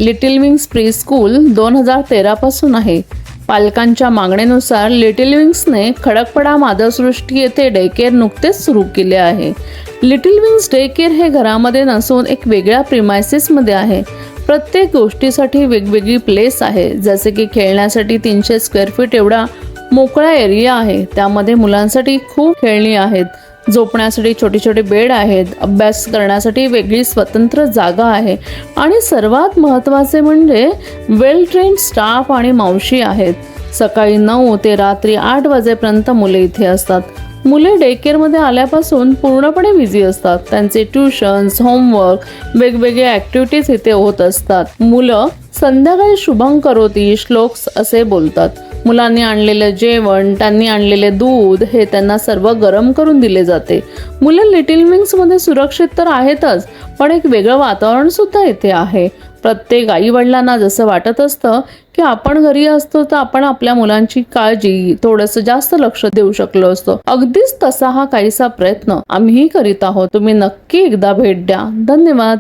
Little wings pre school 2013 पासून आहे. पालकांच्या मागणीनुसार लिटिल विंग्सने खडकपडा माधवसृष्टी येथे डे केअर नुकतेच सुरू केले आहे. लिटिल विंग्स डे केअर हे घरामध्ये नसून एक वेगळ्या प्रिमायसेसमध्ये आहे. प्रत्येक गोष्टीसाठी वेगवेगळी प्लेस आहे. जसे की खेळण्यासाठी 300 स्क्वेअर फीट एवढा मोकळा एरिया आहे. त्यामध्ये मुलांसाठी खूप खेळणी आहेत. झोपण्यासाठी छोटे छोटे बेड आहेत. अभ्यास करण्यासाठी वेगळी स्वतंत्र जागा आहे. आणि सर्वात महत्त्वाचे म्हणजे वेल ट्रेन्ड स्टाफ आणि मावशी आहेत. सकाळी 9 ते रात्री 8 वाजेपर्यंत मुले इथे असतात. मुले डे केअरमध्ये आल्यापासून पूर्णपणे बिझी असतात. त्यांचे ट्युशन्स, होमवर्क, वेगवेगळे ॲक्टिव्हिटीज इथे होत असतात. मुलं संध्याकाळी शुभं करोती श्लोक्स असे बोलतात. मुलांनी आणलेलं जेवण, त्यांनी आणलेले दूध हे त्यांना सर्व गरम करून दिले जाते. मुलं लिटिल विंग्समध्ये सुरक्षित तर आहेतच, पण एक वेगळं वातावरण सुद्धा इथे आहे. प्रत्येक आई वडिलांना जसं वाटत असतं की आपण घरी असतो तर आपण आपल्या मुलांची काळजी थोडंसं जास्त लक्ष देऊ शकलो असतो, अगदीच तसा हा काहीसा प्रयत्न आम्हीही करीत आहोत. तुम्ही नक्की एकदा भेट द्या. धन्यवाद.